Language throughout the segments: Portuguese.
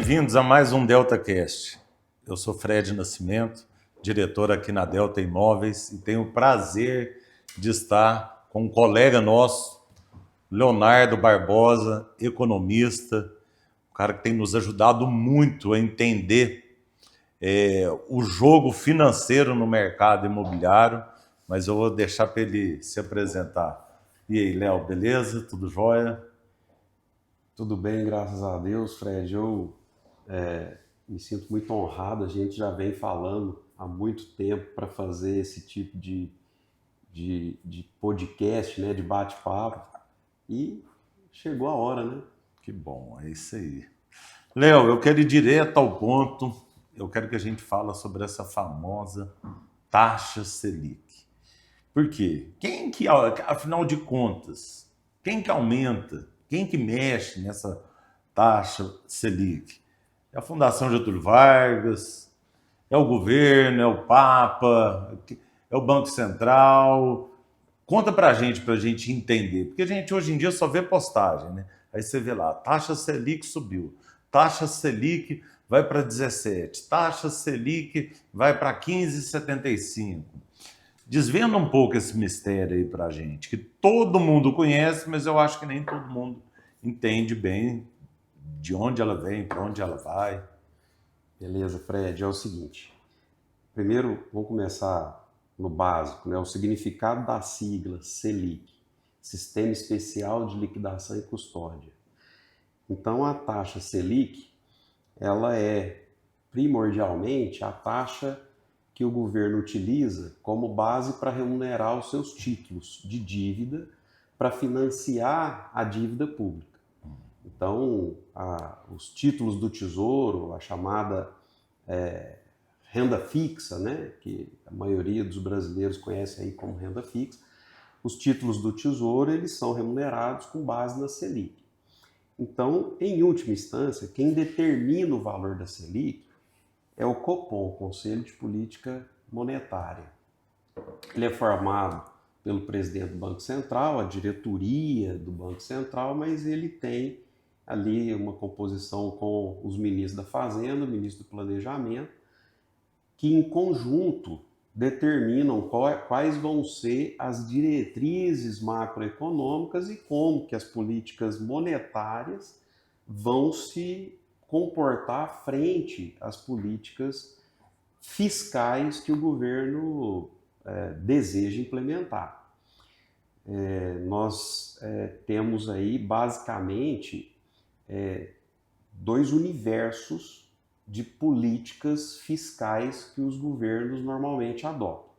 bem-vindos a mais um DeltaCast. Eu sou Fred Nascimento, diretor aqui na Delta Imóveis, e tenho o prazer de estar com um colega nosso, Leonardo Barbosa, economista, um cara que tem nos ajudado muito a entender o jogo financeiro no mercado imobiliário, mas eu vou deixar para ele se apresentar. E aí, Léo, beleza? Tudo jóia? Tudo bem, graças a Deus, Fred. Eu me sinto muito honrado. A gente já vem falando há muito tempo para fazer esse tipo de podcast, né, de bate-papo. E chegou a hora, né? Que bom, é isso aí. Léo, eu quero ir direto ao ponto. Eu quero que a gente fale sobre essa famosa taxa Selic. Por quê? Quem que, afinal de contas, quem que aumenta, quem que mexe nessa taxa Selic? É a Fundação Getúlio Vargas, é o governo, é o Papa, é o Banco Central. Conta pra gente entender, porque a gente hoje em dia só vê postagem, né? Aí você vê lá, taxa Selic subiu, taxa Selic vai para 17, taxa Selic vai para 15,75. Desvenda um pouco esse mistério aí pra gente, que todo mundo conhece, mas eu acho que nem todo mundo entende bem de onde ela vem, para onde ela vai. Beleza, Fred. É o seguinte. Primeiro, vamos começar no básico, né? O significado da sigla Selic, Sistema Especial de Liquidação e Custódia. Então, a taxa Selic, ela é primordialmente a taxa que o governo utiliza como base para remunerar os seus títulos de dívida para financiar a dívida pública. Então, os títulos do Tesouro, a chamada renda fixa, né, que a maioria dos brasileiros conhece aí como renda fixa, os títulos do Tesouro eles são remunerados com base na Selic. Então, em última instância, quem determina o valor da Selic é o Copom, o Conselho de Política Monetária. Ele é formado pelo presidente do Banco Central, a diretoria do Banco Central, mas ele tem ali uma composição com os ministros da Fazenda, o ministro do Planejamento, que em conjunto determinam quais vão ser as diretrizes macroeconômicas e como que as políticas monetárias vão se comportar frente às políticas fiscais que o governo deseja implementar. Nós temos aí basicamente dois universos de políticas fiscais que os governos normalmente adotam.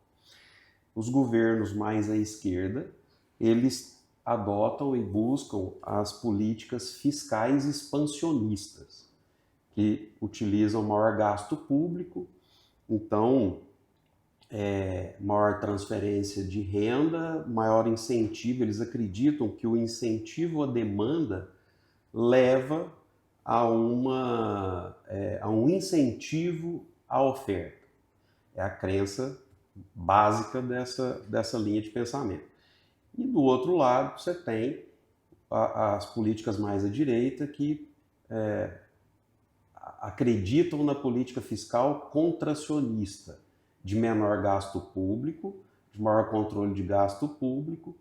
Os governos mais à esquerda, eles adotam e buscam as políticas fiscais expansionistas, que utilizam maior gasto público, então maior transferência de renda, maior incentivo. Eles acreditam que o incentivo à demanda leva a um incentivo à oferta. É a crença básica dessa linha de pensamento. E do outro lado, você tem as políticas mais à direita que acreditam na política fiscal contracionista, de menor gasto público, de maior controle de gasto público,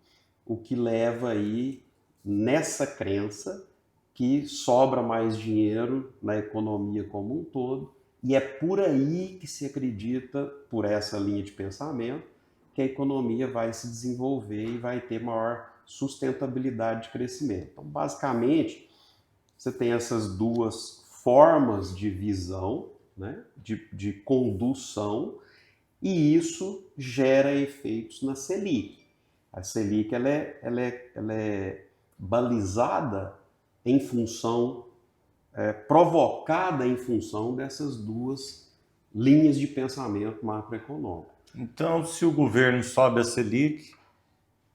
o que leva aí nessa crença que sobra mais dinheiro na economia como um todo, e é por aí que se acredita, por essa linha de pensamento, que a economia vai se desenvolver e vai ter maior sustentabilidade de crescimento. Então, basicamente, você tem essas duas formas de visão, né, de condução, e isso gera efeitos na Selic. A Selic ela é balizada em função, provocada em função dessas duas linhas de pensamento macroeconômico. Então, se o governo sobe a Selic,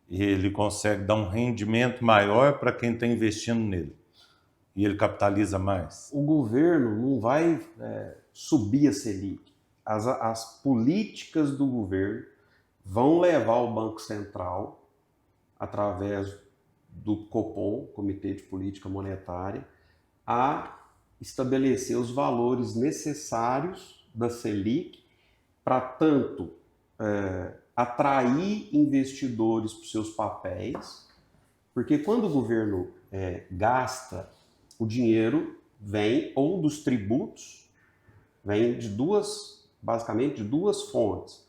ele consegue dar um rendimento maior para quem está investindo nele. E ele capitaliza mais. O governo não vai subir a Selic. As políticas do governo vão levar o Banco Central, através do Copom, Comitê de Política Monetária, a estabelecer os valores necessários da Selic para tanto atrair investidores para os seus papéis, porque quando o governo gasta, o dinheiro vem ou dos tributos, vem basicamente de duas fontes,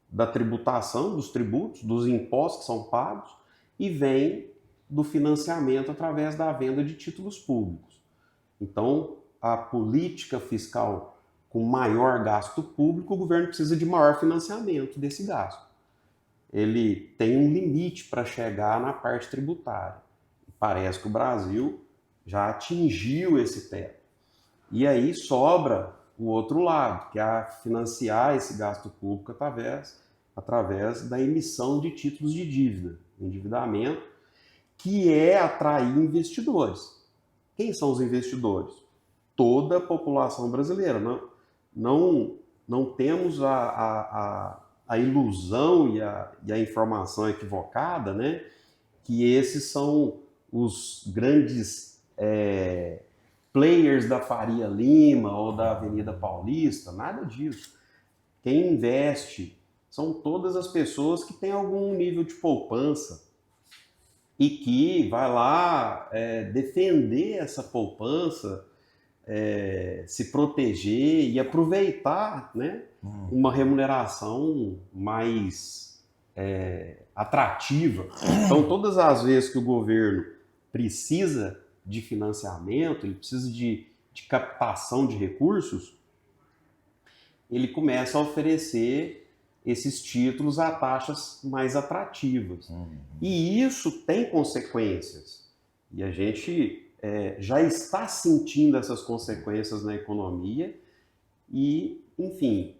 da tributação, dos tributos, dos impostos que são pagos, e vem do financiamento através da venda de títulos públicos. Então, a política fiscal com maior gasto público, o governo precisa de maior financiamento desse gasto. Ele tem um limite para chegar na parte tributária. Parece que o Brasil já atingiu esse teto. E aí sobra o outro lado, que é financiar esse gasto público através da emissão de títulos de dívida, endividamento, que é atrair investidores. Quem são os investidores? Toda a população brasileira. Não temos a ilusão e a informação equivocada, né, que esses são os grandes players da Faria Lima ou da Avenida Paulista, nada disso. Quem investe são todas as pessoas que têm algum nível de poupança e que vai lá defender essa poupança, se proteger e aproveitar, né, uma remuneração mais atrativa. Então, todas as vezes que o governo precisa de financiamento, ele precisa de captação de recursos, ele começa a oferecer esses títulos a taxas mais atrativas. E isso tem consequências. E a gente já está sentindo essas consequências na economia e, enfim,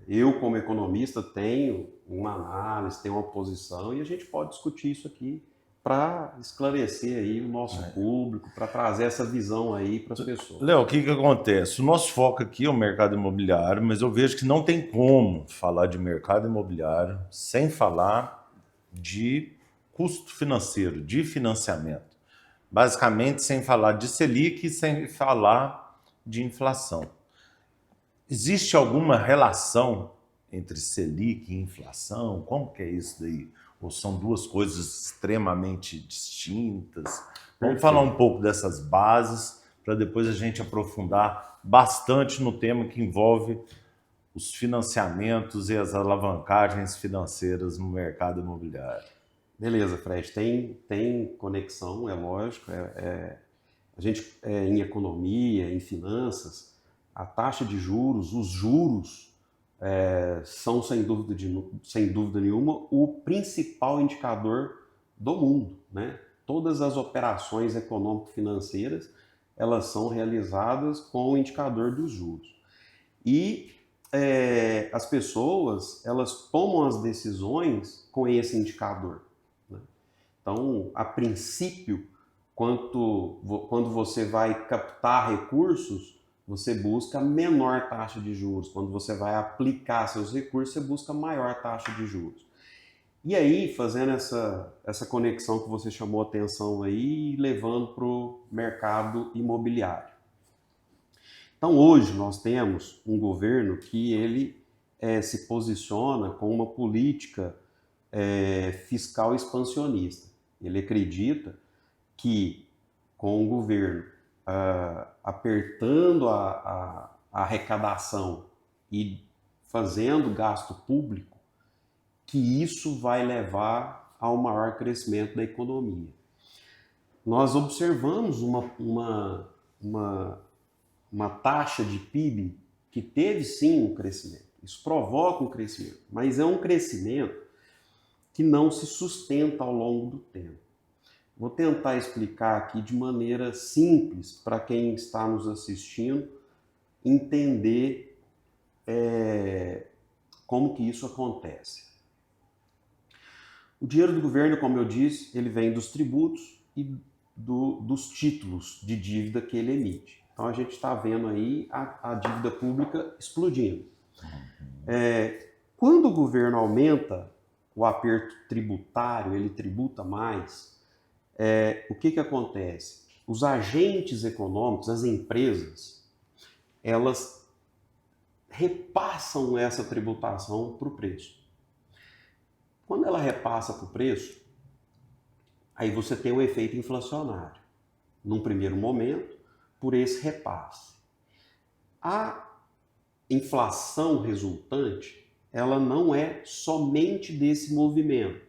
eu como economista tenho uma análise, tenho uma posição e a gente pode discutir isso aqui para esclarecer aí o nosso público, para trazer essa visão aí para as pessoas. Léo, o que acontece? O nosso foco aqui é o mercado imobiliário, mas eu vejo que não tem como falar de mercado imobiliário sem falar de custo financeiro, de financiamento. Basicamente, sem falar de Selic e sem falar de inflação. Existe alguma relação entre Selic e inflação? Como que é isso daí? Ou são duas coisas extremamente distintas? Vamos falar um pouco dessas bases para depois a gente aprofundar bastante no tema que envolve os financiamentos e as alavancagens financeiras no mercado imobiliário. Beleza, Fred. Tem conexão, é lógico. A gente, em economia, em finanças, a taxa de juros, os juros, são, sem dúvida nenhuma, o principal indicador do mundo, né? Todas as operações econômico-financeiras, elas são realizadas com o indicador dos juros. E as pessoas, elas tomam as decisões com esse indicador, né? Então, a princípio, quando você vai captar recursos, você busca menor taxa de juros. Quando você vai aplicar seus recursos, você busca maior taxa de juros. E aí, fazendo essa conexão que você chamou a atenção aí, levando para o mercado imobiliário. Então, hoje nós temos um governo que ele se posiciona com uma política fiscal expansionista. Ele acredita que com o governo apertando a arrecadação e fazendo gasto público, que isso vai levar ao maior crescimento da economia. Nós observamos uma taxa de PIB que teve sim um crescimento. Isso provoca um crescimento, mas é um crescimento que não se sustenta ao longo do tempo. Vou tentar explicar aqui de maneira simples para quem está nos assistindo entender como que isso acontece. O dinheiro do governo, como eu disse, ele vem dos tributos e dos títulos de dívida que ele emite. Então a gente está vendo aí a dívida pública explodindo. Quando o governo aumenta o aperto tributário, ele tributa mais, o que acontece? os agentes econômicos, as empresas, elas repassam essa tributação para o preço. Quando ela repassa para o preço, aí você tem o efeito inflacionário, num primeiro momento, por esse repasse. A inflação resultante, ela não é somente desse movimento.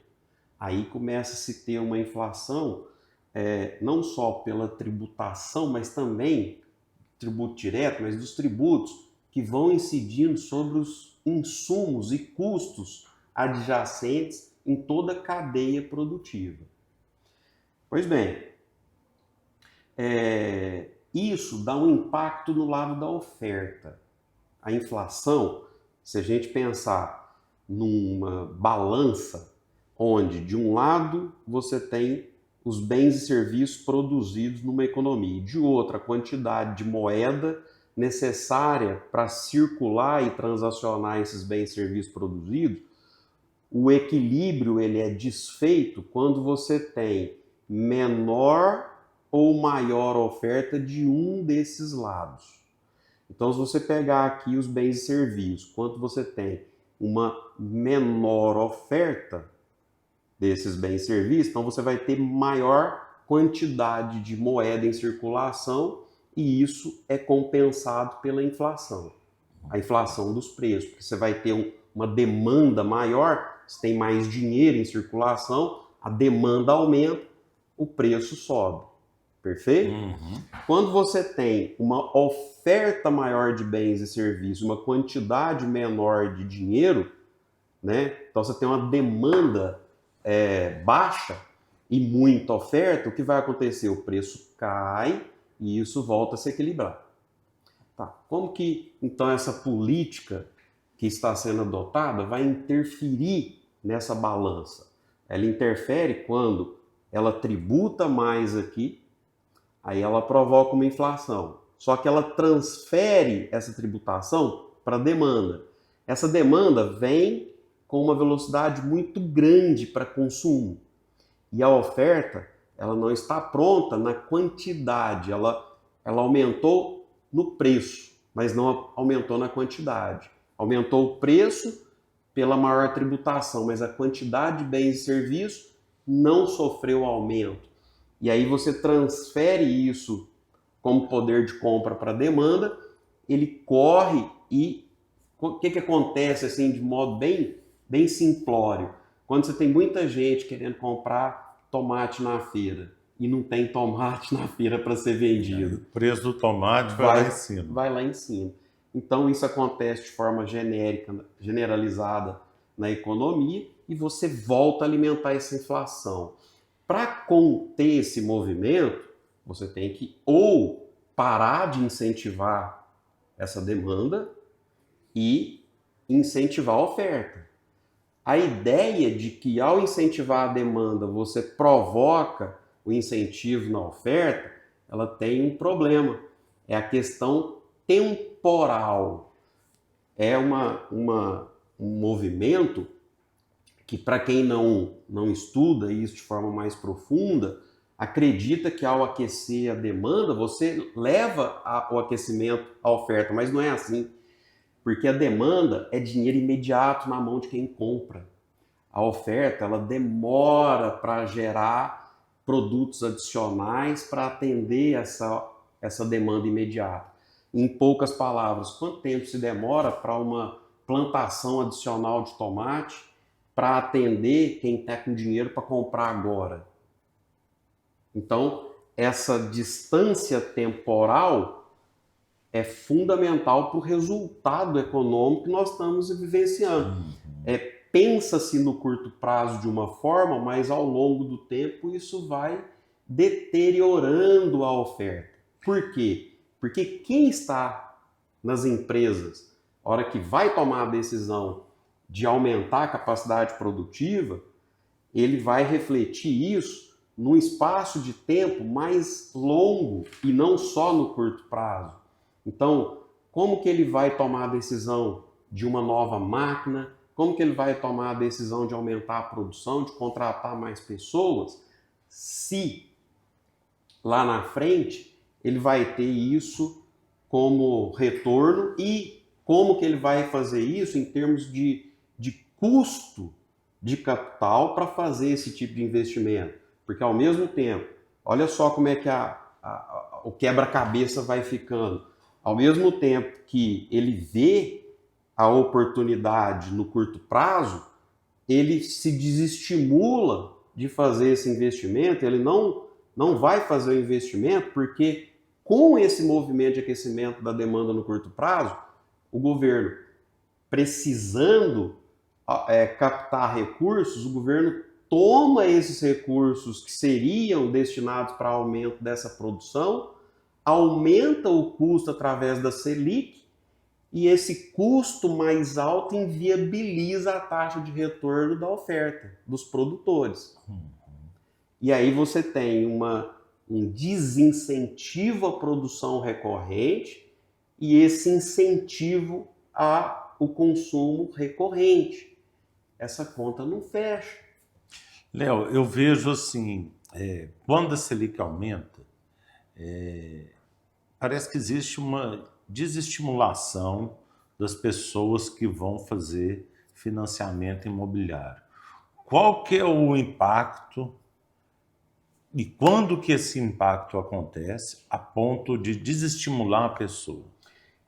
Aí começa a se ter uma inflação não só pela tributação, mas também tributo direto, mas dos tributos que vão incidindo sobre os insumos e custos adjacentes em toda a cadeia produtiva. Pois bem, isso dá um impacto no lado da oferta. A inflação, se a gente pensar numa balança, onde de um lado você tem os bens e serviços produzidos numa economia, e de outra a quantidade de moeda necessária para circular e transacionar esses bens e serviços produzidos, o equilíbrio ele é desfeito quando você tem menor ou maior oferta de um desses lados. Então, se você pegar aqui os bens e serviços, quando você tem uma menor oferta desses bens e serviços, então você vai ter maior quantidade de moeda em circulação e isso é compensado pela inflação. A inflação dos preços, porque você vai ter uma demanda maior, você tem mais dinheiro em circulação, a demanda aumenta, o preço sobe. Perfeito? Quando você tem uma oferta maior de bens e serviços, uma quantidade menor de dinheiro, né? Então você tem uma demanda baixa e muita oferta, o que vai acontecer? O preço cai e isso volta a se equilibrar. Tá. Como que então essa política que está sendo adotada vai interferir nessa balança? Ela interfere quando ela tributa mais aqui, aí ela provoca uma inflação. Só que ela transfere essa tributação para a demanda. Essa demanda vem com uma velocidade muito grande para consumo. E a oferta, ela não está pronta na quantidade, ela aumentou no preço, mas não aumentou na quantidade. Aumentou o preço pela maior tributação, mas a quantidade de bens e serviços não sofreu aumento. E aí você transfere isso como poder de compra para a demanda, ele corre e o que acontece assim de modo bem simplório? Quando você tem muita gente querendo comprar tomate na feira e não tem tomate na feira para ser vendido. O preço do tomate vai lá em cima. Vai lá em cima. Então isso acontece de forma genérica, generalizada na economia e você volta a alimentar essa inflação. Para conter esse movimento, você tem que ou parar de incentivar essa demanda e incentivar a oferta. A ideia de que ao incentivar a demanda você provoca o incentivo na oferta, ela tem um problema. É a questão temporal. É um movimento que, para quem não estuda isso de forma mais profunda, acredita que ao aquecer a demanda, você leva o aquecimento à oferta, mas não é assim. Porque a demanda é dinheiro imediato na mão de quem compra. A oferta, ela demora para gerar produtos adicionais para atender essa demanda imediata. Em poucas palavras, quanto tempo se demora para uma plantação adicional de tomate para atender quem está com dinheiro para comprar agora? Então, essa distância temporal é fundamental para o resultado econômico que nós estamos vivenciando. Pensa-se no curto prazo de uma forma, mas ao longo do tempo isso vai deteriorando a oferta. Por quê? Porque quem está nas empresas, a hora que vai tomar a decisão de aumentar a capacidade produtiva, ele vai refletir isso num espaço de tempo mais longo e não só no curto prazo. Então, como que ele vai tomar a decisão de uma nova máquina? Como que ele vai tomar a decisão de aumentar a produção, de contratar mais pessoas, se lá na frente, ele vai ter isso como retorno e como que ele vai fazer isso em termos de custo de capital para fazer esse tipo de investimento. Porque ao mesmo tempo, olha só como é que o quebra-cabeça vai ficando. Ao mesmo tempo que ele vê a oportunidade no curto prazo, ele se desestimula de fazer esse investimento, ele não vai fazer o investimento porque com esse movimento de aquecimento da demanda no curto prazo, o governo precisando captar recursos, o governo toma esses recursos que seriam destinados para aumento dessa produção, aumenta o custo através da Selic, e esse custo mais alto inviabiliza a taxa de retorno da oferta dos produtores. E aí você tem um desincentivo à produção recorrente e esse incentivo ao consumo recorrente. Essa conta não fecha. Léo, eu vejo assim, quando a Selic aumenta, parece que existe uma desestimulação das pessoas que vão fazer financiamento imobiliário. Qual que é o impacto e quando que esse impacto acontece a ponto de desestimular a pessoa?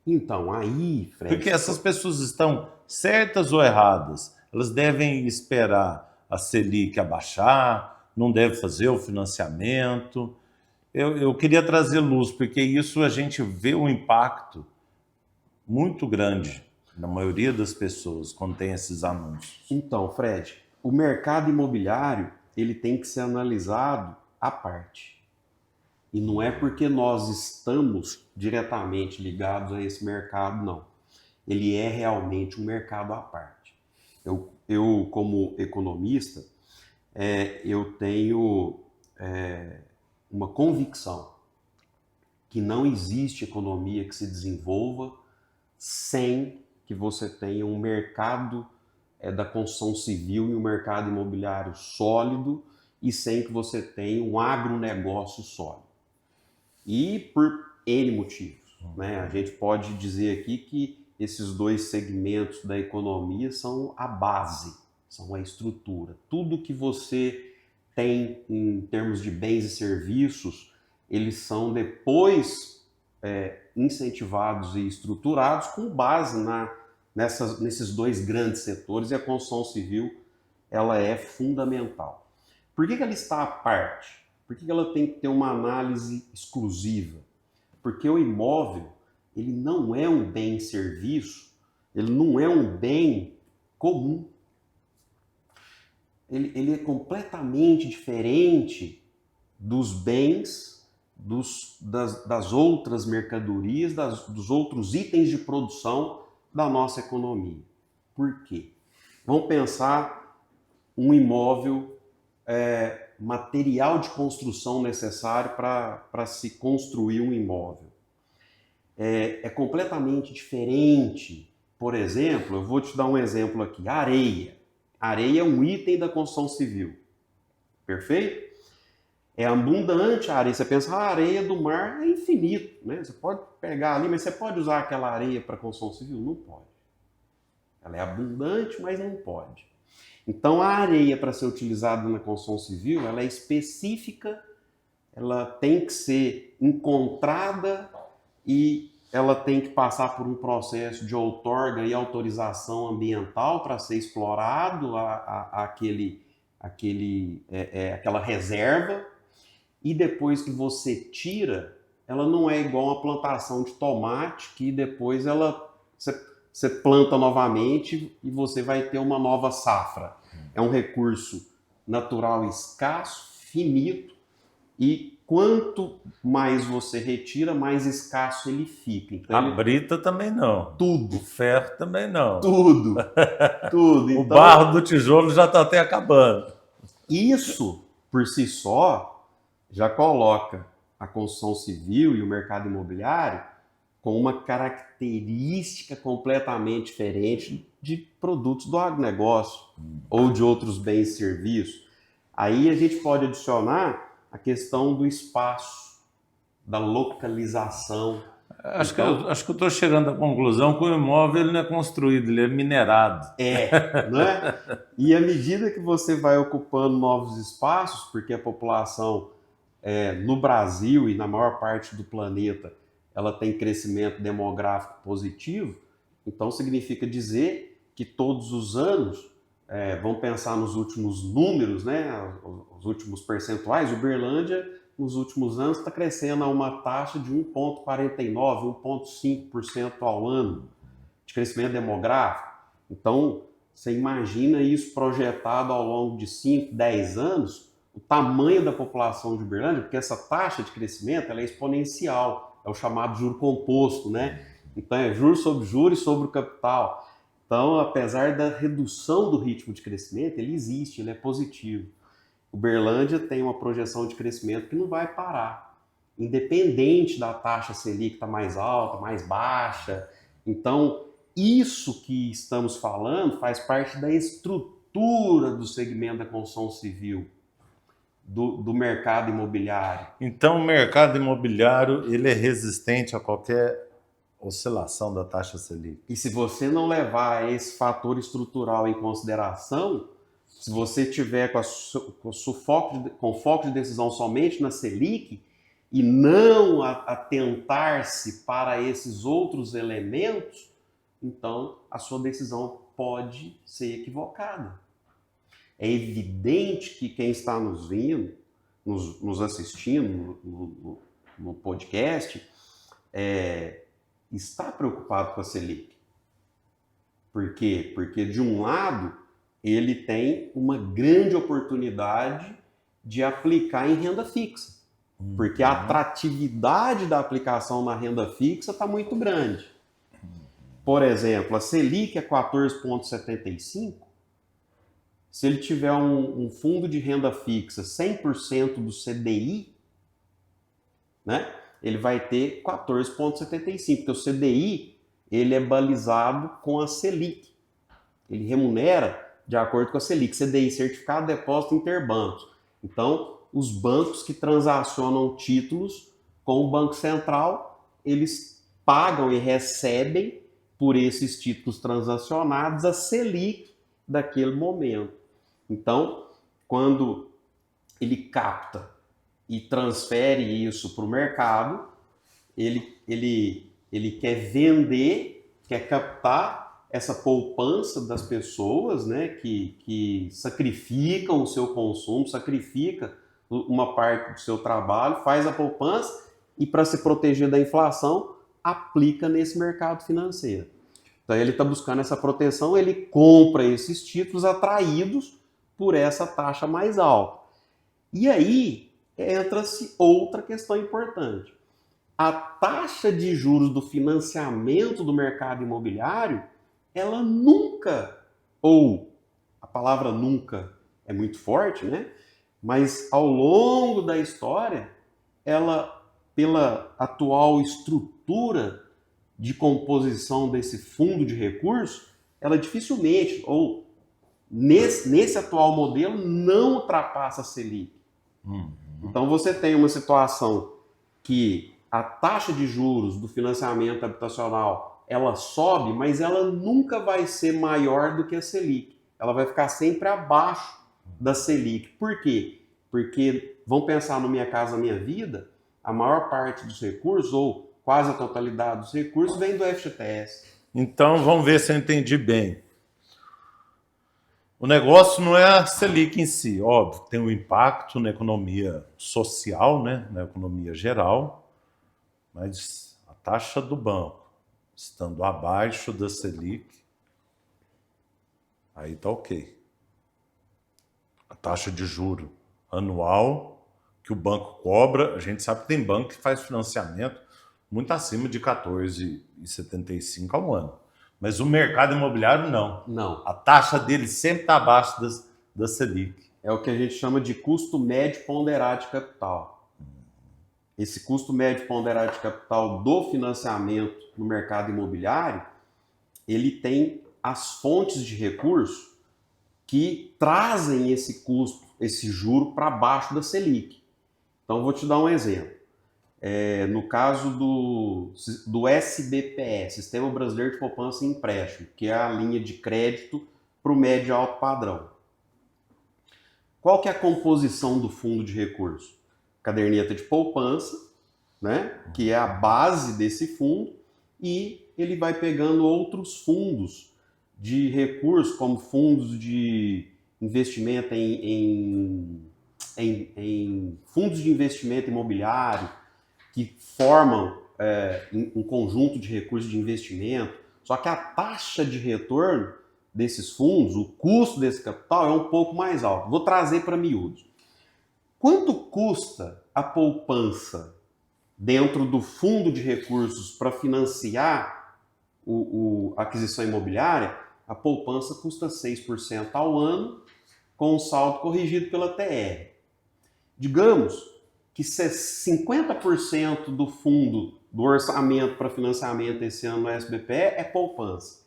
Então, aí, Fred... Porque essas pessoas estão certas ou erradas? Elas devem esperar a Selic abaixar, não devem fazer o financiamento. Eu queria trazer luz, porque isso a gente vê um impacto muito grande na maioria das pessoas quando tem esses anúncios. Então, Fred, o mercado imobiliário ele tem que ser analisado à parte. E não é porque nós estamos diretamente ligados a esse mercado, não. Ele é realmente um mercado à parte. Eu como economista, eu tenho uma convicção que não existe economia que se desenvolva sem que você tenha um mercado da construção civil e um mercado imobiliário sólido e sem que você tenha um agronegócio sólido. E por N motivos, né? A gente pode dizer aqui que esses dois segmentos da economia são a base, são a estrutura. Tudo que você tem em termos de bens e serviços, eles são depois incentivados e estruturados com base nesses dois grandes setores, e a construção civil ela é fundamental. Por que ela está à parte? Por que ela tem que ter uma análise exclusiva? Porque o imóvel ele não é um bem-serviço, ele não é um bem comum. Ele é completamente diferente dos bens, das outras mercadorias, dos outros itens de produção da nossa economia. Por quê? Vamos pensar um imóvel, material de construção necessário para se construir um imóvel. É completamente diferente. Por exemplo, eu vou te dar um exemplo aqui, areia. Areia é um item da construção civil, perfeito? É abundante a areia. Você pensa, a areia do mar é infinito, né? Você pode pegar ali, mas você pode usar aquela areia para construção civil? Não pode. Ela é abundante, mas não pode. Então, a areia para ser utilizada na construção civil, ela é específica, ela tem que ser encontrada e ela tem que passar por um processo de outorga e autorização ambiental para ser explorado aquela reserva. E depois que você tira, ela não é igual uma plantação de tomate, que depois você planta novamente e você vai ter uma nova safra. É um recurso natural escasso, finito, e quanto mais você retira, mais escasso ele fica. Então, a brita também não. Tudo. O ferro também não. Tudo. Então, o barro do tijolo já está até acabando. Isso, por si só, já coloca a construção civil e o mercado imobiliário com uma característica completamente diferente de produtos do agronegócio ou de outros bens e serviços. Aí a gente pode adicionar a questão do espaço. da localização. Acho Então, que eu estou chegando à conclusão que o imóvel ele não é construído, ele é minerado. né? E à medida que você vai ocupando novos espaços, porque a população no Brasil e na maior parte do planeta, ela tem crescimento demográfico positivo, então significa dizer que todos os anos, vamos pensar nos últimos números, né? Os últimos percentuais, Uberlândia, nos últimos anos, está crescendo a uma taxa de 1,49%, 1,5% ao ano de crescimento demográfico. Então, você imagina isso projetado ao longo de 5, 10 anos, o tamanho da população de Uberlândia, porque essa taxa de crescimento ela é exponencial, é o chamado juro composto, né? Então, é juros sobre o capital. Então, apesar da redução do ritmo de crescimento, ele existe, ele é positivo. Uberlândia tem uma projeção de crescimento que não vai parar, independente da taxa Selic estar mais alta, mais baixa. Então, isso que estamos falando faz parte da estrutura do segmento da construção civil, do mercado imobiliário. Então, o mercado imobiliário ele é resistente a qualquer oscilação da taxa Selic. E se você não levar esse fator estrutural em consideração, se você tiver com foco de decisão somente na Selic e não atentar-se para esses outros elementos, então a sua decisão pode ser equivocada. É evidente que quem está nos vendo, nos assistindo no podcast, está preocupado com a Selic. Por quê? Porque, de um lado, ele tem uma grande oportunidade de aplicar em renda fixa. Porque a atratividade da aplicação na renda fixa está muito grande. Por exemplo, a Selic é 14,75%. Se ele tiver um fundo de renda fixa 100% do CDI, né, ele vai ter 14,75%, porque o CDI ele é balizado com a Selic. Ele remunera de acordo com a Selic, CDI, Certificado de Depósito Interbancos. Então, os bancos que transacionam títulos com o Banco Central, eles pagam e recebem por esses títulos transacionados a Selic daquele momento. Então, quando ele capta e transfere isso para o mercado, ele quer vender, quer captar essa poupança das pessoas, né, que sacrificam o seu consumo, sacrifica uma parte do seu trabalho, faz a poupança e, para se proteger da inflação, aplica nesse mercado financeiro. Então ele está buscando essa proteção, ele compra esses títulos atraídos por essa taxa mais alta. E aí entra-se outra questão importante. A taxa de juros do financiamento do mercado imobiliário, ela nunca, ou a palavra nunca é muito forte, né? Mas ao longo da história, ela, pela atual estrutura de composição desse fundo de recursos, ela dificilmente, ou nesse atual modelo, não ultrapassa a Selic. Então você tem uma situação que a taxa de juros do financiamento habitacional ela sobe, mas ela nunca vai ser maior do que a Selic. Ela vai ficar sempre abaixo da Selic. Por quê? Porque, vamos pensar no Minha Casa Minha Vida, a maior parte dos recursos, ou quase a totalidade dos recursos, vem do FGTS. Então, vamos ver se eu entendi bem. O negócio não é a Selic em si, óbvio, tem um impacto na economia social, né, na economia geral, mas a taxa do banco, estando abaixo da Selic, aí tá ok. A taxa de juro anual que o banco cobra, a gente sabe que tem banco que faz financiamento muito acima de 14,75 ao ano. Mas o mercado imobiliário não. Não. A taxa dele sempre está abaixo da Selic. É o que a gente chama de custo médio ponderado de capital. Esse custo médio ponderado de capital do financiamento no mercado imobiliário, ele tem as fontes de recurso que trazem esse custo, esse juro para baixo da Selic. Então, vou te dar um exemplo. no caso do SBPE, Sistema Brasileiro de Poupança e Empréstimo, que é a linha de crédito para o médio e alto padrão. Qual que é a composição do fundo de recurso? Caderneta de poupança, né, que é a base desse fundo, e ele vai pegando outros fundos de recursos, como fundos de investimento em fundos de investimento imobiliário, que formam um conjunto de recursos de investimento. Só que a taxa de retorno desses fundos, o custo desse capital é um pouco mais alto. Vou trazer para miúdos. Quanto custa a poupança dentro do fundo de recursos para financiar a aquisição imobiliária? A poupança custa 6% ao ano, com o saldo corrigido pela TR. Digamos que 50% do fundo do orçamento para financiamento esse ano no SBPE é poupança.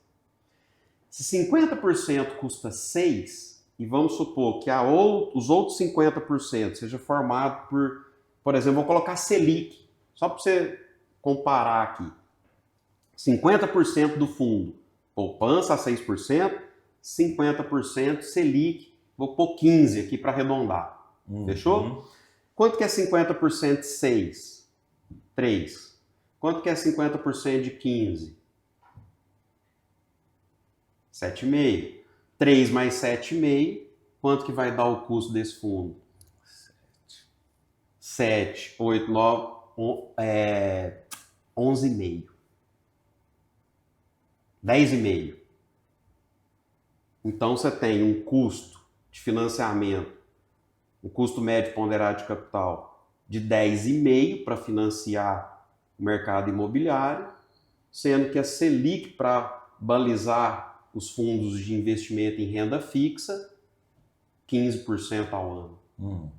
Se 50% custa 6, e vamos supor que os outros 50% seja formado por exemplo, vou colocar Selic, só para você comparar aqui. 50% do fundo, poupança a 6%, 50% Selic, vou pôr 15 aqui para arredondar. Fechou? Quanto que é 50% de 6? 3. Quanto que é 50% de 15? 7,5. 3 mais 7,5, quanto que vai dar o custo desse fundo? 7, 8, 9, 11,5. 10,5. Então você tem um custo de financiamento, um custo médio ponderado de capital de 10,5 para financiar o mercado imobiliário, sendo que a Selic para balizar os fundos de investimento em renda fixa, 15% ao ano.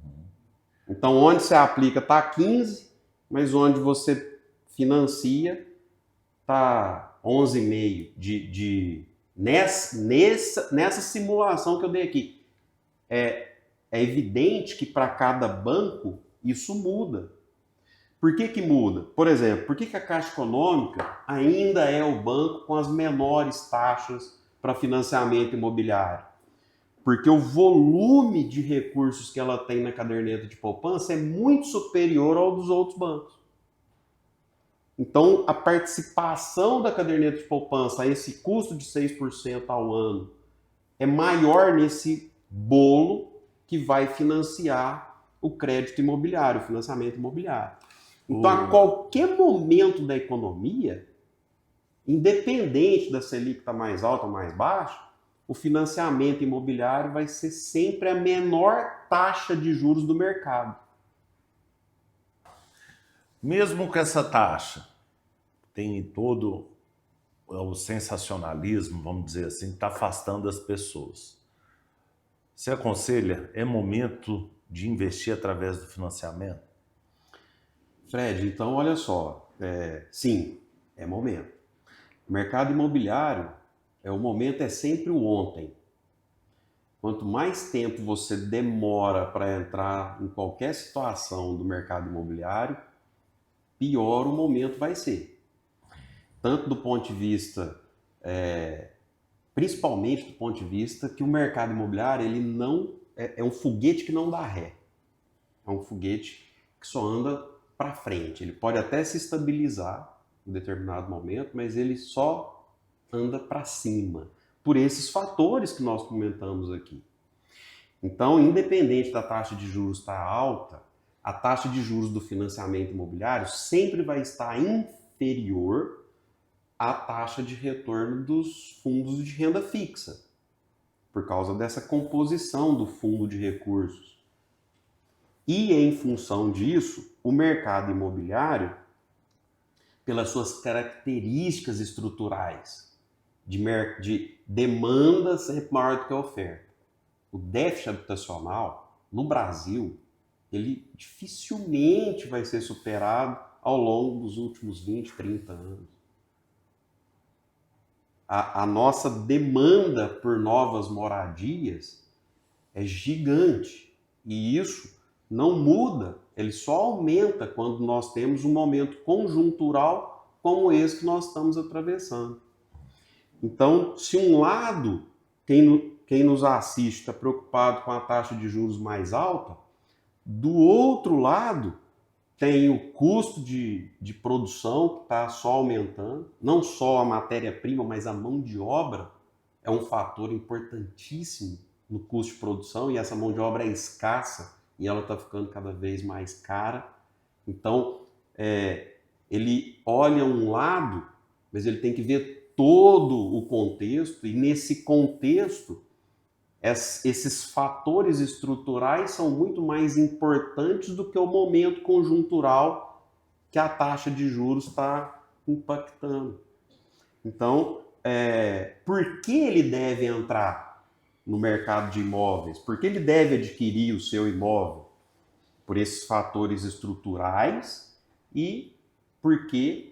Então, onde você aplica está 15, mas onde você financia está 11,5 nessa simulação que eu dei aqui. É evidente que para cada banco isso muda. Por que muda? Por exemplo, por que a Caixa Econômica ainda é o banco com as menores taxas para financiamento imobiliário? Porque o volume de recursos que ela tem na caderneta de poupança é muito superior ao dos outros bancos. Então, a participação da caderneta de poupança a esse custo de 6% ao ano é maior nesse bolo que vai financiar o crédito imobiliário, o financiamento imobiliário. Então, a qualquer momento da economia, independente da Selic estar mais alta ou mais baixa, o financiamento imobiliário vai ser sempre a menor taxa de juros do mercado. Mesmo com essa taxa, tem todo o sensacionalismo, vamos dizer assim, que está afastando as pessoas. Você aconselha, é momento de investir através do financiamento? Fred, então olha só, sim, é momento. O mercado imobiliário, o momento é sempre o ontem. Quanto mais tempo você demora para entrar em qualquer situação do mercado imobiliário, pior o momento vai ser. Tanto do ponto de vista, principalmente do ponto de vista que o mercado imobiliário ele não é um foguete que não dá ré. É um foguete que só anda para frente. Ele pode até se estabilizar em determinado momento, mas ele só anda para cima, por esses fatores que nós comentamos aqui. Então, independente da taxa de juros estar alta, a taxa de juros do financiamento imobiliário sempre vai estar inferior à taxa de retorno dos fundos de renda fixa, por causa dessa composição do fundo de recursos. E, em função disso, o mercado imobiliário, pelas suas características estruturais, de demanda sempre maior do que a oferta. O déficit habitacional, no Brasil, ele dificilmente vai ser superado ao longo dos últimos 20, 30 anos. A nossa demanda por novas moradias é gigante. E isso não muda ele só aumenta quando nós temos um momento conjuntural como esse que nós estamos atravessando. Então, se um lado, quem nos assiste está preocupado com a taxa de juros mais alta, do outro lado tem o custo de produção que está só aumentando, não só a matéria-prima, mas a mão de obra é um fator importantíssimo no custo de produção, e essa mão de obra é escassa e ela está ficando cada vez mais cara. Então, ele olha um lado, mas ele tem que ver todo o contexto, e nesse contexto, esses fatores estruturais são muito mais importantes do que o momento conjuntural que a taxa de juros está impactando. Então, por que ele deve entrar no mercado de imóveis? Por que ele deve adquirir o seu imóvel? Por esses fatores estruturais, e porque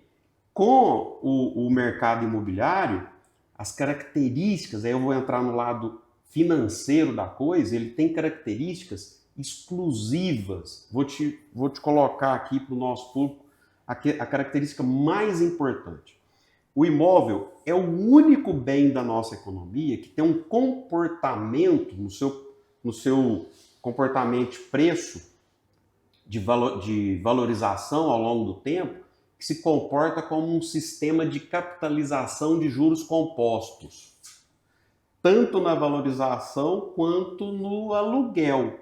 com o mercado imobiliário, as características, aí eu vou entrar no lado financeiro da coisa, ele tem características exclusivas. Vou te colocar aqui para o nosso público a característica mais importante. O imóvel é o único bem da nossa economia que tem um comportamento no seu comportamento de preço, de valorização ao longo do tempo, que se comporta como um sistema de capitalização de juros compostos, tanto na valorização quanto no aluguel.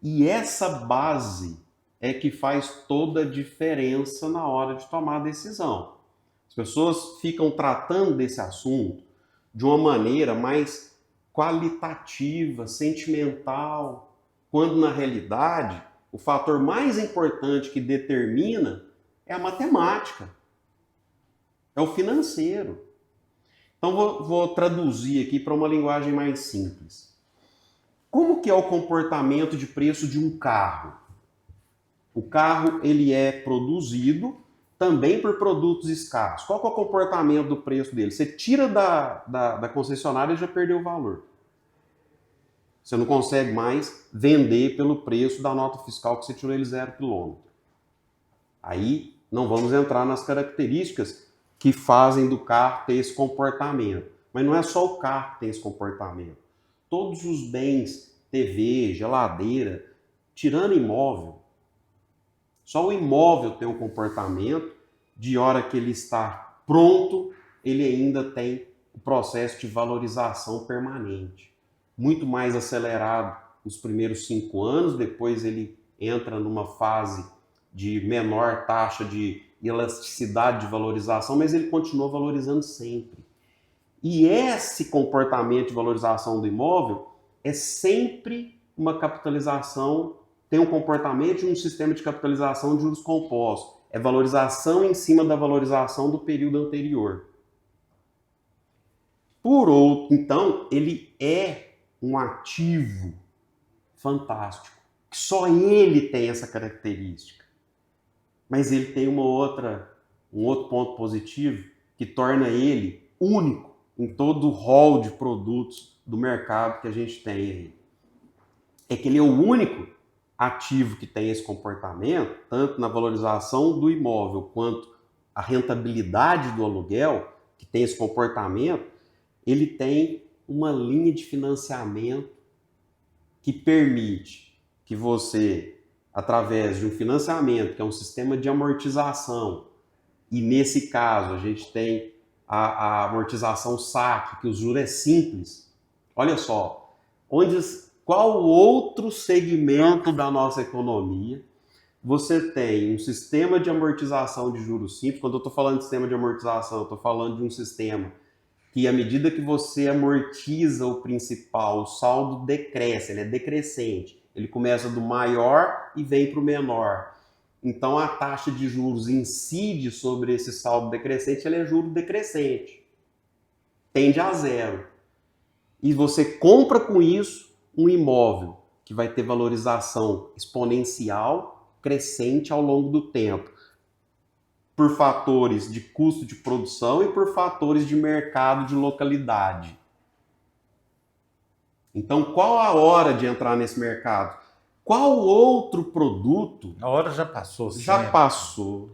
E essa base é que faz toda a diferença na hora de tomar a decisão. As pessoas ficam tratando desse assunto de uma maneira mais qualitativa, sentimental, quando na realidade o fator mais importante que determina é a matemática, é o financeiro. Então vou traduzir aqui para uma linguagem mais simples. Como que é o comportamento de preço de um carro? O carro ele é produzido também por produtos escassos. Qual que é o comportamento do preço dele? Você tira da concessionária e já perdeu o valor. Você não consegue mais vender pelo preço da nota fiscal que você tirou ele 0 km. Aí não vamos entrar nas características que fazem do carro ter esse comportamento. Mas não é só o carro que tem esse comportamento. Todos os bens, TV, geladeira, tirando imóvel, só o imóvel tem um comportamento de hora que ele está pronto, ele ainda tem o processo de valorização permanente. Muito mais acelerado nos primeiros 5 anos, depois ele entra numa fase de menor taxa de elasticidade de valorização, mas ele continua valorizando sempre. E esse comportamento de valorização do imóvel é sempre uma capitalização, tem um comportamento de um sistema de capitalização de juros compostos. É valorização em cima da valorização do período anterior. Por outro, então, ele é um ativo fantástico, que só ele tem essa característica. Mas ele tem um outro ponto positivo que torna ele único em todo o rol de produtos do mercado que a gente tem aí. É que ele é o único ativo que tem esse comportamento, tanto na valorização do imóvel quanto a rentabilidade do aluguel, que tem esse comportamento, ele tem uma linha de financiamento que permite que você, através de um financiamento, que é um sistema de amortização, e nesse caso a gente tem a amortização saque, que o juro é simples. Olha só, qual outro segmento da nossa economia você tem um sistema de amortização de juros simples? Quando eu estou falando de sistema de amortização, eu estou falando de um sistema que, à medida que você amortiza o principal, o saldo decresce, ele é decrescente. Ele começa do maior e vem para o menor. Então, a taxa de juros incide sobre esse saldo decrescente, ele é juro decrescente. Tende a zero. E você compra com isso um imóvel que vai ter valorização exponencial, crescente ao longo do tempo, por fatores de custo de produção e por fatores de mercado de localidade. Então, qual a hora de entrar nesse mercado? Qual outro produto A hora já passou, já sempre. passou?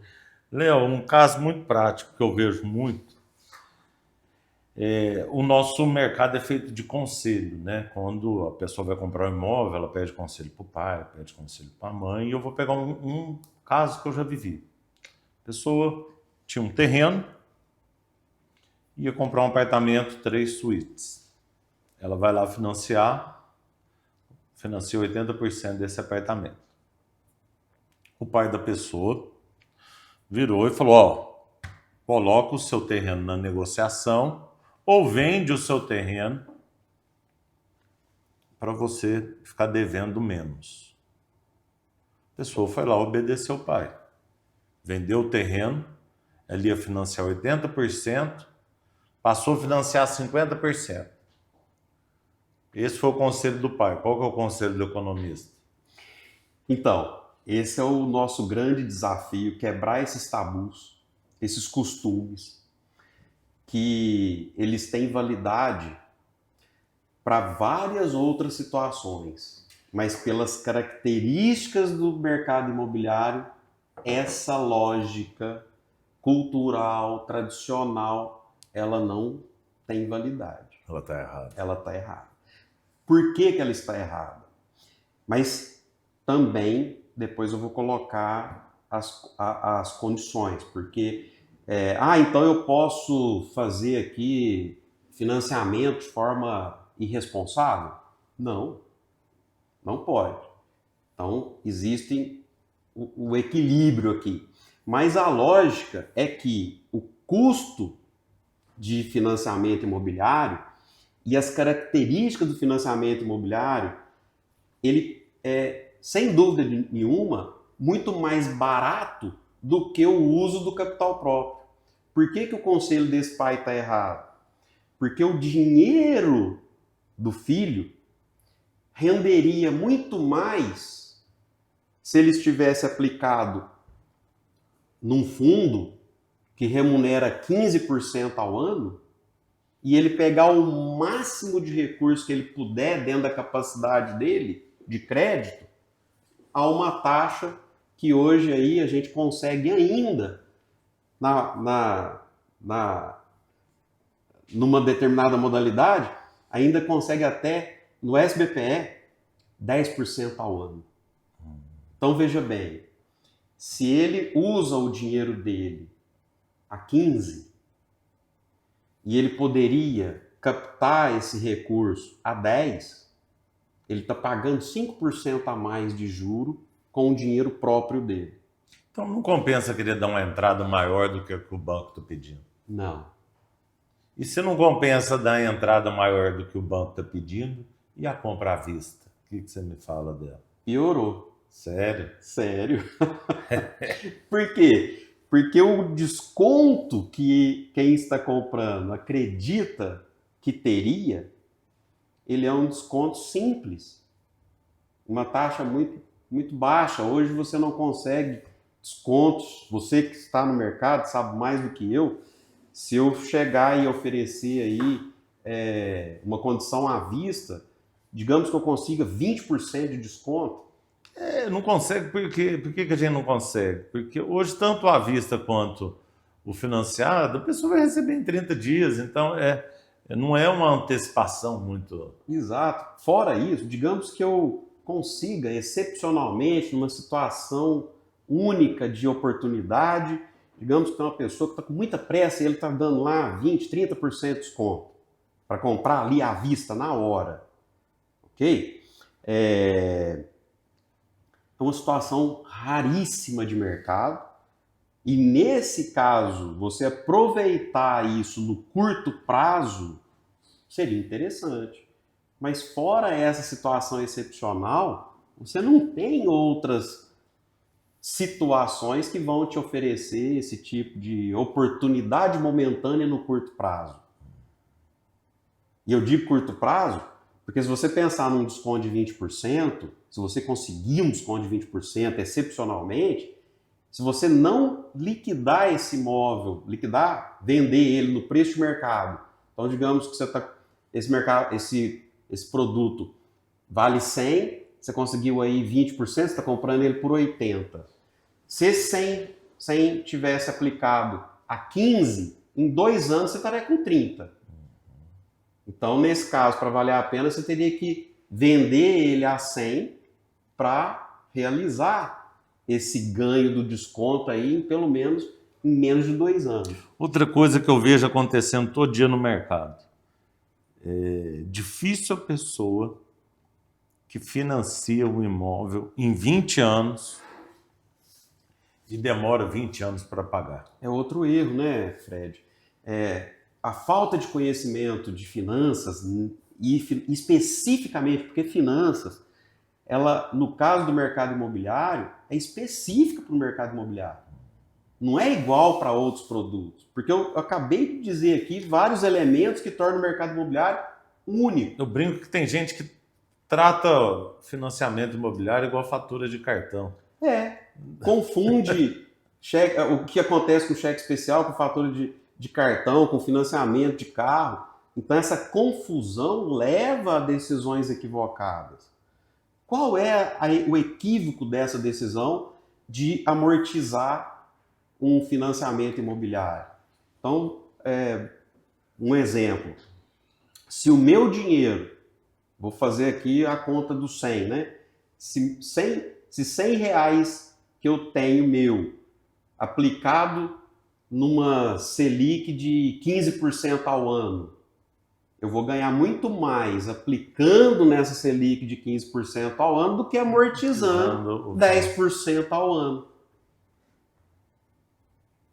Léo, um caso muito prático que eu vejo muito, o nosso mercado é feito de conselho, né? Quando a pessoa vai comprar um imóvel, ela pede conselho para o pai, pede conselho para a mãe, e eu vou pegar um caso que eu já vivi. A pessoa tinha um terreno, ia comprar um apartamento, 3 suítes. Ela vai lá financia 80% desse apartamento. O pai da pessoa virou e falou, ó, coloca o seu terreno na negociação ou vende o seu terreno para você ficar devendo menos. A pessoa foi lá, obedeceu o pai. Vendeu o terreno, ela ia financiar 80%, passou a financiar 50%. Esse foi o conselho do pai. Qual que é o conselho do economista? Então, esse é o nosso grande desafio, quebrar esses tabus, esses costumes, que eles têm validade para várias outras situações, mas pelas características do mercado imobiliário, essa lógica cultural, tradicional, ela não tem validade. Ela está errada. Ela está errada. Por que ela está errada? Mas também, depois eu vou colocar as condições, porque, então eu posso fazer aqui financiamento de forma irresponsável? Não, não pode. Então, existe o equilíbrio aqui. Mas a lógica é que o custo de financiamento imobiliário e as características do financiamento imobiliário, ele é, sem dúvida nenhuma, muito mais barato do que o uso do capital próprio. Por que o conselho desse pai está errado? Porque o dinheiro do filho renderia muito mais se ele estivesse aplicado num fundo que remunera 15% ao ano e ele pegar o máximo de recursos que ele puder dentro da capacidade dele de crédito a uma taxa que hoje aí a gente consegue ainda numa determinada modalidade, ainda consegue até no SBPE 10% ao ano. Então veja bem, se ele usa o dinheiro dele a 15 e ele poderia captar esse recurso a 10, ele está pagando 5% a mais de juro com o dinheiro próprio dele. Então não compensa querer dar uma entrada maior do que o banco está pedindo. Não. E se não compensa dar a entrada maior do que o banco está pedindo, e a compra à vista? O que você me fala dela? Piorou. Sério? Sério. Por quê? Porque o desconto que quem está comprando acredita que teria, ele é um desconto simples. Uma taxa muito, muito baixa. Hoje você não consegue descontos. Você que está no mercado sabe mais do que eu. Se eu chegar e oferecer aí uma condição à vista, digamos que eu consiga 20% de desconto. Não consegue, por que a gente não consegue? Porque hoje, tanto à vista quanto o financiado, a pessoa vai receber em 30 dias, então não é uma antecipação muito... Exato. Fora isso, digamos que eu consiga, excepcionalmente, numa situação única de oportunidade, digamos que tem uma pessoa que está com muita pressa e ele está dando lá 20%, 30% de desconto para comprar ali à vista, na hora. Ok? É uma situação raríssima de mercado e, nesse caso, você aproveitar isso no curto prazo seria interessante. Mas fora essa situação excepcional, você não tem outras situações que vão te oferecer esse tipo de oportunidade momentânea no curto prazo. E eu digo curto prazo porque se você pensar num desconto de 20%, se você conseguir um desconto de 20% excepcionalmente, se você não liquidar esse imóvel, vender ele no preço de mercado, então digamos que esse produto vale 100, você conseguiu aí 20%, você está comprando ele por 80%. Se 100 tivesse aplicado a 15, em 2 anos você estaria com 30. Então, nesse caso, para valer a pena, você teria que vender ele a 100 para realizar esse ganho do desconto aí, pelo menos em menos de 2 anos. Outra coisa que eu vejo acontecendo todo dia no mercado. É difícil a pessoa que financia um imóvel em 20 anos e demora 20 anos para pagar. É outro erro, né, Fred? A falta de conhecimento de finanças, e especificamente porque finanças, ela, no caso do mercado imobiliário, é específica para o mercado imobiliário. Não é igual para outros produtos. Porque eu acabei de dizer aqui vários elementos que tornam o mercado imobiliário único. Eu brinco que tem gente que trata financiamento imobiliário igual fatura de cartão. Confunde o que acontece com cheque especial, com fatura de cartão, com financiamento de carro. Então essa confusão leva a decisões equivocadas. Qual é o equívoco dessa decisão de amortizar um financiamento imobiliário? Então, um exemplo. Se o meu dinheiro, vou fazer aqui a conta do 100, né? Se 100 reais que eu tenho meu aplicado numa Selic de 15% ao ano, eu vou ganhar muito mais aplicando nessa Selic de 15% ao ano do que amortizando 10% ao ano.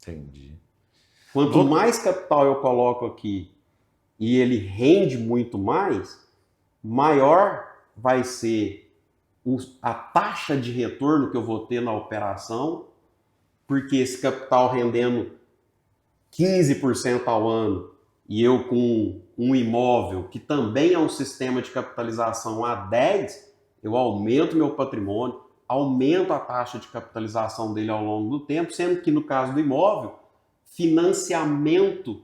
Entendi. Quanto mais capital eu coloco aqui e ele rende muito mais, maior vai ser a taxa de retorno que eu vou ter na operação, porque esse capital rendendo 15% ao ano e eu com um imóvel que também é um sistema de capitalização a 10%, eu aumento meu patrimônio, aumento a taxa de capitalização dele ao longo do tempo, sendo que no caso do imóvel, financiamento,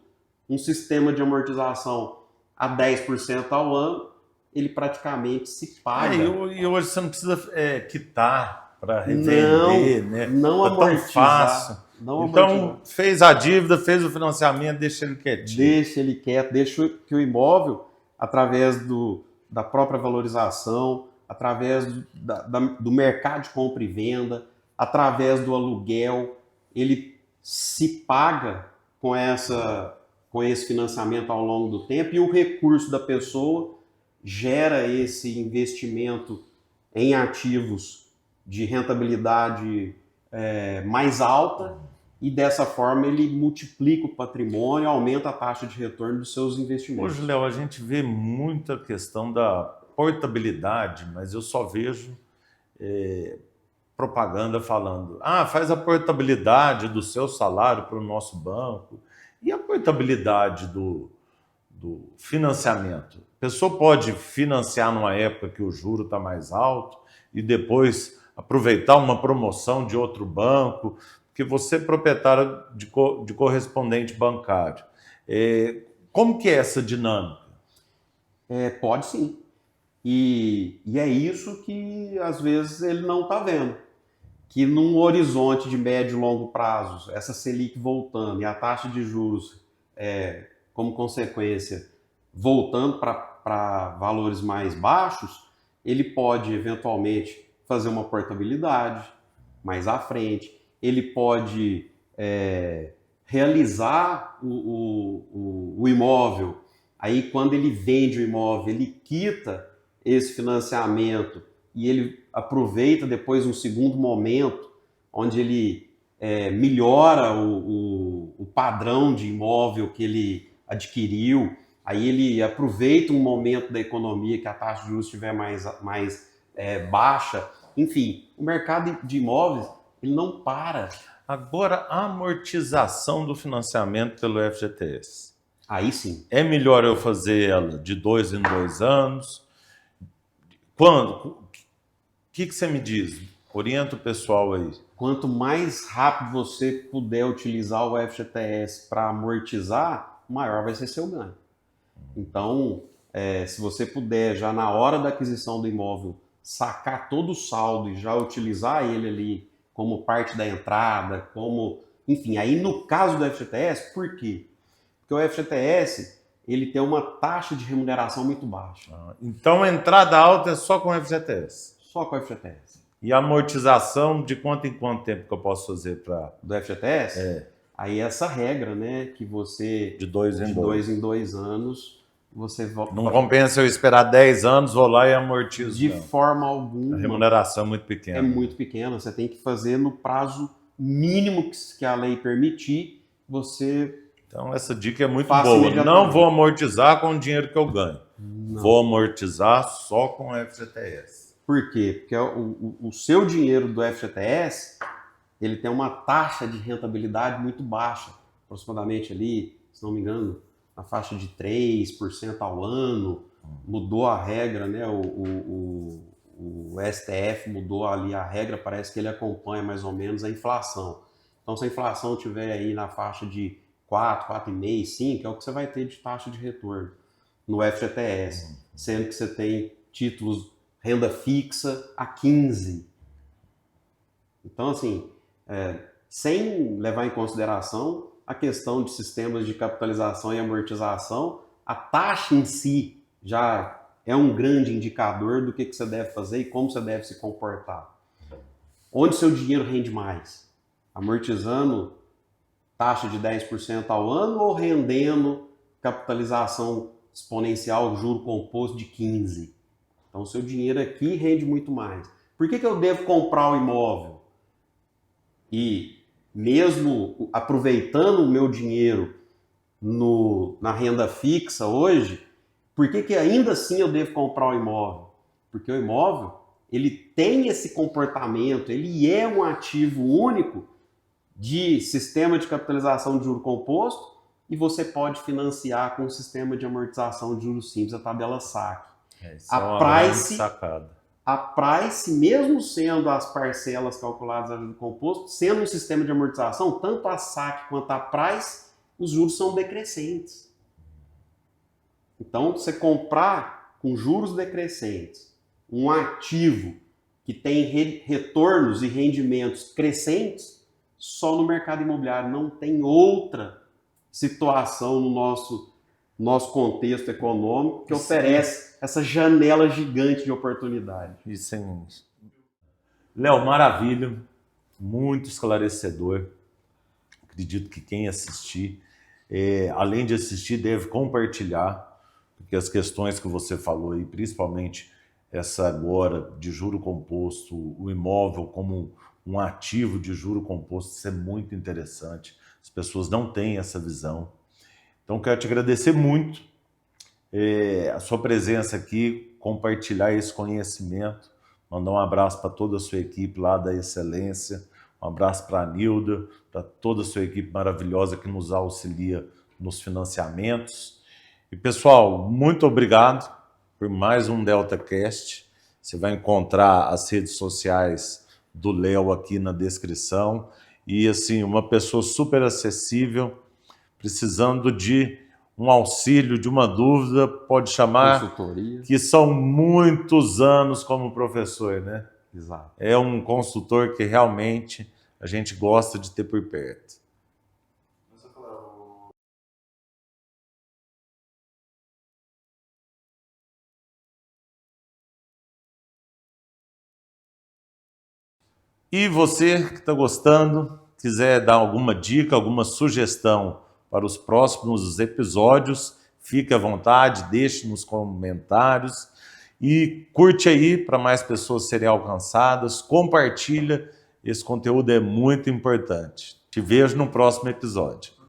um sistema de amortização a 10% ao ano, ele praticamente se paga. E hoje você não precisa quitar para revender, né? Não amortizar. É tão fácil. Então, fez a dívida, fez o financiamento, deixa ele quietinho. Deixa ele quieto, deixa que o imóvel, através da própria valorização, através do mercado de compra e venda, através do aluguel, ele se paga com esse financiamento ao longo do tempo, e o recurso da pessoa gera esse investimento em ativos de rentabilidade mais alta, e dessa forma ele multiplica o patrimônio, aumenta a taxa de retorno dos seus investimentos. Hoje, Léo, a gente vê muita questão da portabilidade, mas eu só vejo propaganda falando: faz a portabilidade do seu salário para o nosso banco. E a portabilidade do financiamento? A pessoa pode financiar numa época que o juro está mais alto e depois aproveitar uma promoção de outro banco, porque você é proprietário de correspondente bancário. Como que é essa dinâmica? Pode sim. E é isso que às vezes ele não está vendo. Que num horizonte de médio e longo prazo, essa Selic voltando e a taxa de juros, como consequência, voltando para valores mais baixos, ele pode eventualmente fazer uma portabilidade mais à frente, ele pode realizar o imóvel, aí quando ele vende o imóvel, ele quita esse financiamento e ele aproveita depois um segundo momento, onde ele melhora o padrão de imóvel que ele adquiriu, aí ele aproveita um momento da economia que a taxa de juros estiver mais baixa. Enfim, o mercado de imóveis ele não para. Agora, a amortização do financiamento pelo FGTS. Aí sim. É melhor eu fazer ela de 2 em 2 anos? Quando? O que você me diz? Orienta o pessoal aí. Quanto mais rápido você puder utilizar o FGTS para amortizar, maior vai ser seu ganho. Então, se você puder, já na hora da aquisição do imóvel, sacar todo o saldo e já utilizar ele ali como parte da entrada, como... Enfim, aí no caso do FGTS, por quê? Porque o FGTS, ele tem uma taxa de remuneração muito baixa. Então, entrada alta é só com FGTS. Só com o FGTS. E a amortização, de quanto em quanto tempo que eu posso fazer para... Do FGTS? Aí essa regra, né, que você... De 2 em 2. De 2 em 2 anos, você... Não compensa eu esperar 10 anos, vou lá e amortizo. De forma alguma. A remuneração é muito pequena. É muito pequena. Você tem que fazer no prazo mínimo que a lei permitir, você... Então essa dica é muito boa. Não vou amortizar com o dinheiro que eu ganho. Não. Vou amortizar só com o FGTS. Por quê? Porque o seu dinheiro do FGTS, ele tem uma taxa de rentabilidade muito baixa. Aproximadamente ali, se não me engano, na faixa de 3% ao ano. Mudou a regra, né? O STF mudou ali a regra, parece que ele acompanha mais ou menos a inflação. Então, se a inflação estiver aí na faixa de 4, 4,5, 5, é o que você vai ter de taxa de retorno no FGTS, sendo que você tem títulos renda fixa a 15. Então, assim, sem levar em consideração a questão de sistemas de capitalização e amortização, a taxa em si já é um grande indicador do que você deve fazer e como você deve se comportar. Onde seu dinheiro rende mais? Amortizando taxa de 10% ao ano ou rendendo capitalização exponencial, juro composto de 15%? Então, seu dinheiro aqui rende muito mais. Por que eu devo comprar o imóvel? E mesmo aproveitando o meu dinheiro na renda fixa hoje, por que ainda assim eu devo comprar o imóvel? Porque o imóvel, ele tem esse comportamento, ele é um ativo único de sistema de capitalização de juro composto e você pode financiar com um sistema de amortização de juros simples, a tabela SAC. A Price, mesmo sendo as parcelas calculadas a juro composto, sendo um sistema de amortização, tanto a SAC quanto a Price, os juros são decrescentes. Então, você comprar com juros decrescentes um ativo que tem retornos e rendimentos crescentes, só no mercado imobiliário. Não tem outra situação no nosso contexto econômico que oferece essa janela gigante de oportunidade. Isso é isso. Léo, maravilha, muito esclarecedor. Acredito que quem assistir, além de assistir, deve compartilhar, porque as questões que você falou aí, principalmente essa agora de juro composto, o imóvel como um ativo de juro composto, isso é muito interessante. As pessoas não têm essa visão. Então, quero te agradecer muito a sua presença aqui, compartilhar esse conhecimento, mandar um abraço para toda a sua equipe lá da Excelência, um abraço para a Nilda, para toda a sua equipe maravilhosa que nos auxilia nos financiamentos. E, pessoal, muito obrigado por mais um DeltaCast. Você vai encontrar as redes sociais do Léo aqui na descrição. E, assim, uma pessoa super acessível, precisando de um auxílio, de uma dúvida, pode chamar, consultoria, que são muitos anos como professor, né? Exato. É um consultor que realmente a gente gosta de ter por perto. E você que está gostando, quiser dar alguma dica, alguma sugestão para os próximos episódios, fique à vontade, deixe nos comentários e curte aí para mais pessoas serem alcançadas, compartilha, esse conteúdo é muito importante. Te vejo no próximo episódio.